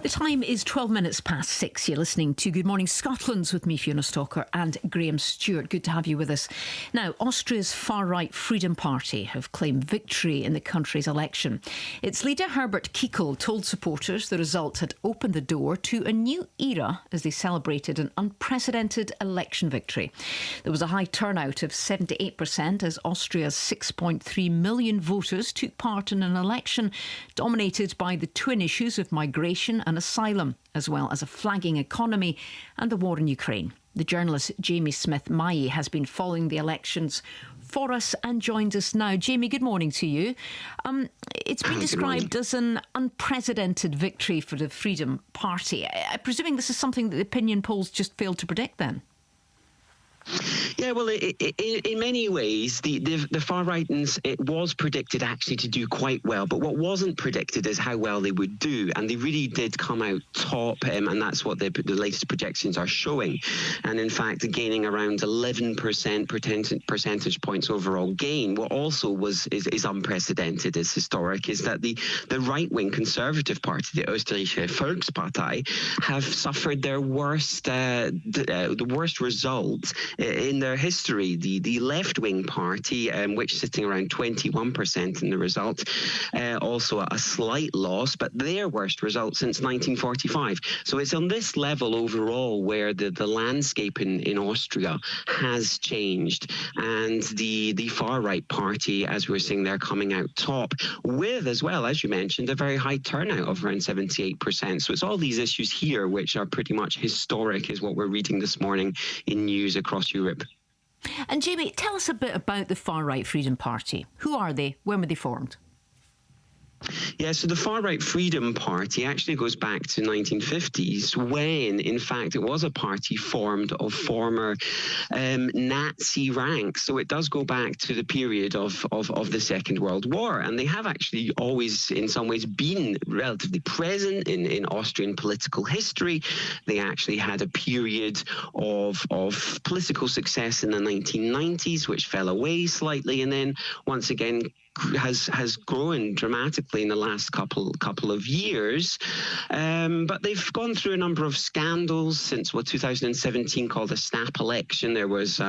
The time is 12 minutes past 6. You're listening to Good Morning Scotland's with me, Fiona Stalker, and Graham Stewart. Good to have you with us. Now, Austria's far-right Freedom Party have claimed victory in the country's election. Its leader, Herbert Kickl, told supporters the result had opened the door to a new era as they celebrated an unprecedented election victory. There was a high turnout of 78% as Austria's 6.3 million voters took part in an election dominated by the twin issues of migration and asylum, as well as a flagging economy and the war in Ukraine. The journalist Jamie Smith-Maillet has been following the elections for us and joins us now. Jamie, good morning to you. It's been described as an unprecedented victory for the Freedom Party. I'm presuming this is something that the opinion polls just failed to predict then? Yeah, well, in many ways, the far-righters, it was predicted actually to do quite well. But what wasn't predicted is how well they would do. And they really did come out top, and that's what the latest projections are showing. And in fact, gaining around 11% percentage points overall gain. What also is unprecedented, is historic, is that the right-wing Conservative Party, the Österreichische Volkspartei, have suffered their worst the worst results in their history. The left-wing party, which is sitting around 21% in the result, also a slight loss, but their worst result since 1945. So it's on this level overall where the landscape in Austria has changed, and the far-right party, as we're seeing, they're coming out top with, as well, as you mentioned, a very high turnout of around 78%. So it's all these issues here which are pretty much historic, is what we're reading this morning in news across Europe. And Jamie, tell us a bit about the far-right Freedom Party. Who are they? When were they formed? Yeah, so the far-right Freedom Party actually goes back to 1950s when, in fact, it was a party formed of former Nazi ranks. So it does go back to the period of the Second World War. And they have actually always, in some ways, been relatively present in Austrian political history. They actually had a period of political success in the 1990s, which fell away slightly, and then once again has grown dramatically in the last couple of years, but they've gone through a number of scandals since 2017, called the snap election. There was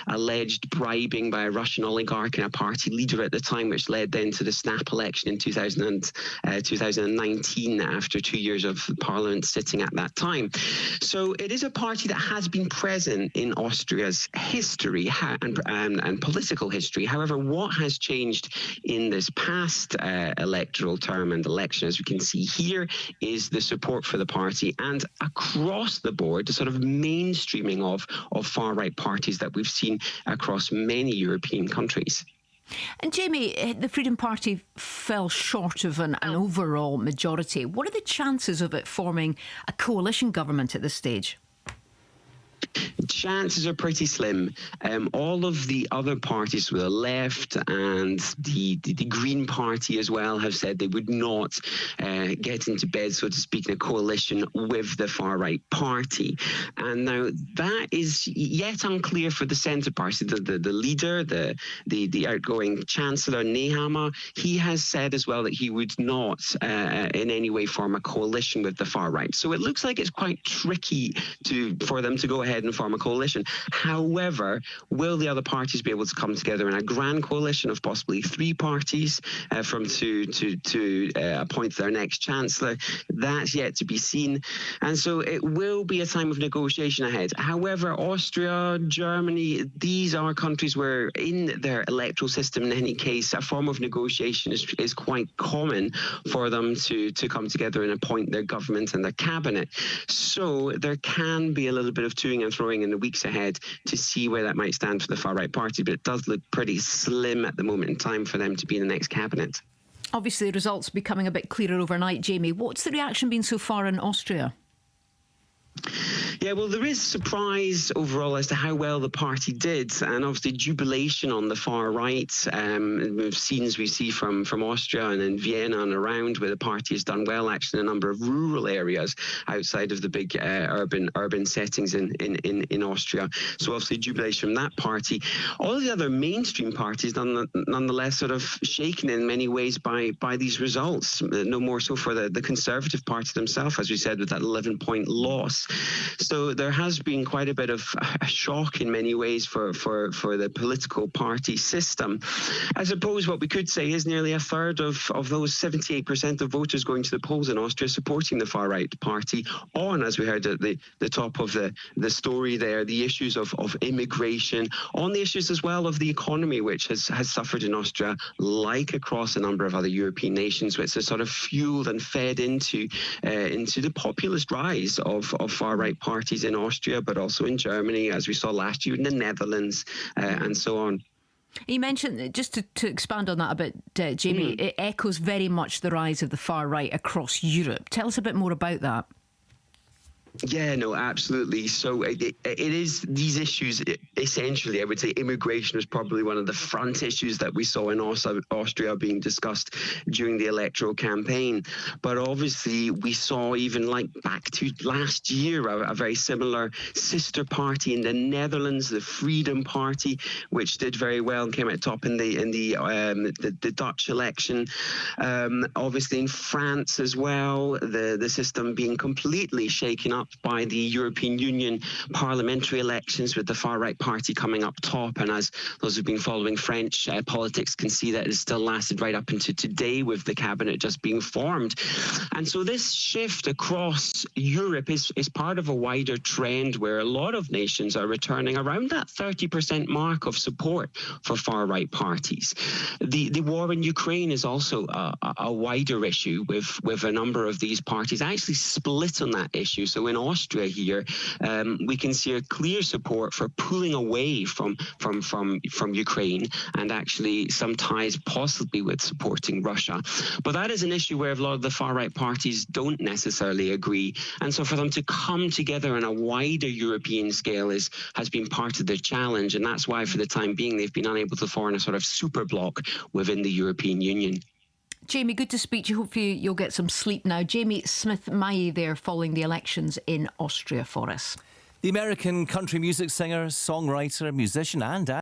alleged bribing by a Russian oligarch and a party leader at the time, which led then to the snap election in 2019, after 2 years of Parliament sitting at that time. So it is a party that has been present in Austria's history and political history. However, what has changed in this past electoral term and election, as we can see here, is the support for the party, and across the board, the sort of mainstreaming of far-right parties that we've seen across many European countries. And Jamie, the Freedom Party fell short of an overall majority. What are the chances of it forming a coalition government at this stage? Chances are pretty slim. All of the other parties to the left and the Green Party as well have said they would not get into bed, so to speak, in a coalition with the far-right party. And now that is yet unclear for the Centre Party. The leader, the outgoing Chancellor, Nehammer, he has said as well that he would not in any way form a coalition with the far-right. So it looks like it's quite tricky for them to go ahead and form a coalition. However, will the other parties be able to come together in a grand coalition of possibly three parties to appoint their next chancellor? That's yet to be seen. And so it will be a time of negotiation ahead. However, Austria, Germany, these are countries where in their electoral system, in any case, a form of negotiation is quite common for them to come together and appoint their government and their cabinet. So there can be a little bit of toing and throwing in the weeks ahead to see where that might stand for the far-right party, but it does look pretty slim at the moment in time for them to be in the next cabinet. Obviously, the results becoming a bit clearer overnight. Jamie, what's the reaction been so far in Austria? Yeah, well, there is surprise overall as to how well the party did, and obviously jubilation on the far right. We've seen, as we see from Austria and in Vienna and around, where the party has done well actually in a number of rural areas outside of the big urban settings in Austria. So obviously jubilation from that party. All the other mainstream parties, nonetheless, sort of shaken in many ways by these results. No more so for the Conservative Party themselves, as we said, with that 11-point loss. So there has been quite a bit of a shock in many ways for the political party system. I suppose what we could say is nearly a third of those 78% of voters going to the polls in Austria supporting the far-right party on, as we heard at the top of the story there, the issues of immigration, on the issues as well of the economy, which has suffered in Austria, like across a number of other European nations, which has sort of fueled and fed into the populist rise of far-right parties in Austria, but also in Germany, as we saw last year in the Netherlands, and so on. You mentioned, just to expand on that a bit, Jamie, it echoes very much the rise of the far right across Europe. Tell us a bit more about that. Yeah, no, absolutely. So it is these issues, essentially, I would say immigration was probably one of the front issues that we saw in Austria being discussed during the electoral campaign. But obviously, we saw even like back to last year, a very similar sister party in the Netherlands, the Freedom Party, which did very well and came out top in the Dutch election. Obviously, in France as well, the system being completely shaken up by the European Union parliamentary elections, with the far-right party coming up top. And as those who've been following French politics can see, that has still lasted right up into today, with the cabinet just being formed. And so this shift across Europe is part of a wider trend where a lot of nations are returning around that 30% mark of support for far-right parties. The war in Ukraine is also a wider issue, with a number of these parties actually split on that issue. So in Austria here, we can see a clear support for pulling away from Ukraine, and actually some ties possibly with supporting Russia. But that is an issue where a lot of the far-right parties don't necessarily agree. And so for them to come together on a wider European scale has been part of the challenge. And that's why, for the time being, they've been unable to form a sort of super bloc within the European Union. Jamie, good to speak to you. Hopefully you'll get some sleep now. Jamie Smith-Maillet there, following the elections in Austria for us. The American country music singer, songwriter, musician and